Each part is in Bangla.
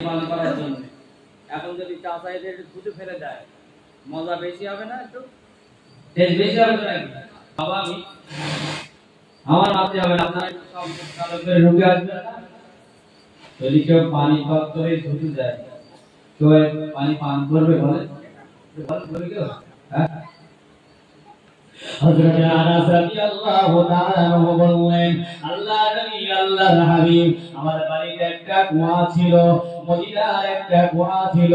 পান করার জন্য। এখন যদি চাচা এদের দুটো ফেলে দেয় মজা বেশি হবে না, একটু টেস্ট বেশি হবে না? বাবা আমি আমার মাঝে হবে না, আপনারা একটু সব চালু করে ঢুকে আসবেন না। যদি কেউ পানি পান করে ধুতে যায়, কেউ পানি পান করবে বলে বলে কেউ? হ্যাঁ, হযরত আনাস রাদিয়াল্লাহু তাআলা বললেন, আল্লাহ নবী আল্লাহর হাবিব, আমার বাড়িতে একটা কুয়া ছিল, মদিনার একটা কুয়া ছিল।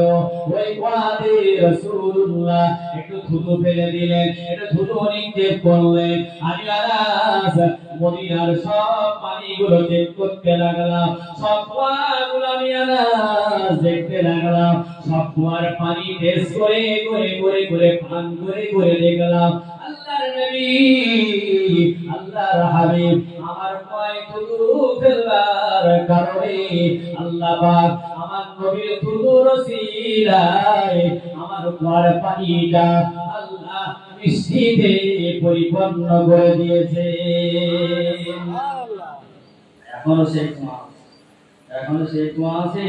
ওই কুয়াতে রাসূলুল্লাহ একটু থুতু ফেলে দিলেন, একটু থুতু নিক্ষেপ করলেন। আমি আনাস মদিনার সব পানিগুলো চেক করতে লাগলাম, সব কুয়াগুলো আমি আনাস দেখতে লাগলাম, সব কুয়ার পানি টেস্ট করে করে করে করে পান করে করে দেখলাম। আল্লাহর নবী আল্লাহর হাবিব আমার পায়ে থুতু ফেলার কারণে আল্লাহ পাক আমার নবীর থুতুর ওসিলায় আমার কুয়ার পানিটা আল্লাহ মিষ্টিতে পরিপূর্ণ করে দিয়েছে। এখনো সেই কুয়া আছে,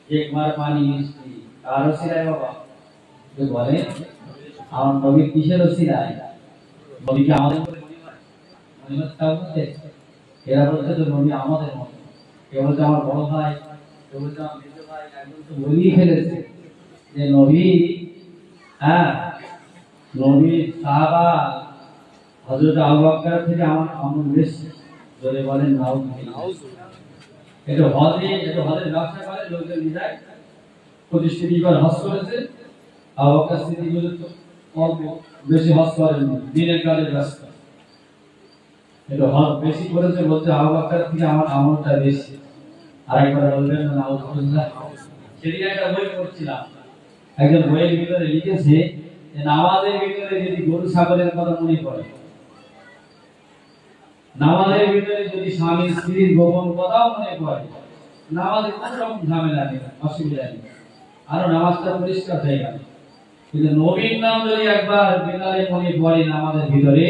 যে কুয়ার পানি মিষ্টি। কার ওসিলায় বাবা? কেউ বলে আমার নবীর কিসের ওসিলায়? নবীকে আমাদের এরা বলছে তো নবী আমাদের মতো, কেউ বলছে আমার বড় ভাই, কেউ বলছে আমার মেজ ভাই। একজন তো বলেই ফেলেছে যে নবী, হ্যাঁ নবীর সাহাবা হযরত আবু বকর থেকে আমার আমল বেশি। যদি বলেন নাউজুবিল্লাহ, এটা হজের ব্যবসা করে লোকজন যায়, 25 বার হজ করেছে। আবু বকর সিদ্দিক তো অল্প বেশি হজ করেন, দিনের কাজে ব্যস্ত। এটা হজ বেশি করেছে বলতে আবু বকর থেকে আমার আমলটা বেশি। আরেকবার বলবেন নাউজুবিল্লাহ। সেদিন একটা বই পড়ছিলাম, একজন বইয়ের ভিতরে লিখেছে যে নামাজের ভিতরে যদি গরু ছাগলের কথা মনে পড়ে, নামাজের ভিতরে যদি স্বামী স্ত্রীর গোপন কথাও মনে পড়ে, নামাজে কোনো রকম ঝামেলা নেই, অসুবিধা নেই, আরো নামাজটা পরিষ্কার হয়ে গেল। কিন্তু নবীর নাম যদি একবার বিকালে মনে পড়ে নামাজের ভিতরে,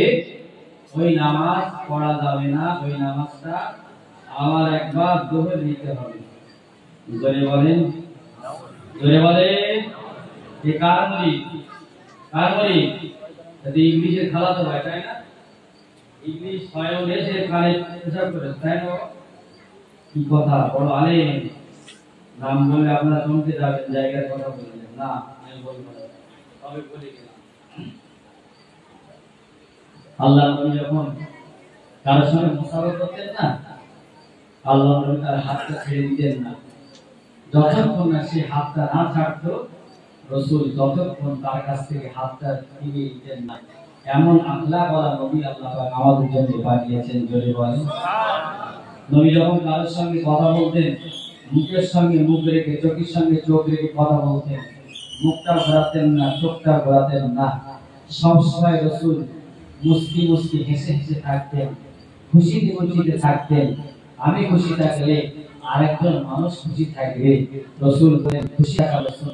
ওই নামাজ পড়া যাবে না, ওই নামাজটা আবার একবার দোহর নিতে হবে। জোরে বলেন, জোরে বলেন। যে কার মরি যদি ইংলিশের খালাতো ভাই, তাই না? ইংলিশ স্বয়ং এসে কানে প্রচার করে, তাই না? কি কথা, বড় আলেম, নাম বললে আপনারা চমকে যাবেন, জায়গার কথা বললেন না, আমি বলবো না, তবে বলে গেলাম। আল্লাহ নবী যখন কারোর সঙ্গে মুসাফা করতেন না, আল্লাহ নবী তার হাতটা ছেড়ে দিতেন না, যতক্ষণ না সে হাতটা না ছাড়তো, রাসূল ততক্ষণ তার কাছ থেকে হাতটা ফিরিয়ে দিতেন না। এমন আখলাক ওয়ালা নবী আল্লাহ পাক আমাদের জন্য পাঠিয়েছেন। জোরে বলেন সুবহানাল্লাহ। নবী যখন কারোর সঙ্গে কথা বলতেন, মুখের সঙ্গে মুখ রেখে, চোখের সঙ্গে চোখ রেখে কথা বলতেন, মুখটা ঘোরাতেন না, চোখটা ঘোরাতেন না। সব সময় রাসূল মুস্কি মুস্কি হেসে হেসে থাকতেন, খুশিতে খুশিতে থাকতেন। আমি খুশি থাকলে আরেকজন মানুষ খুশি থাকবে। রাসূল বলেন খুশি থাকা রাসূল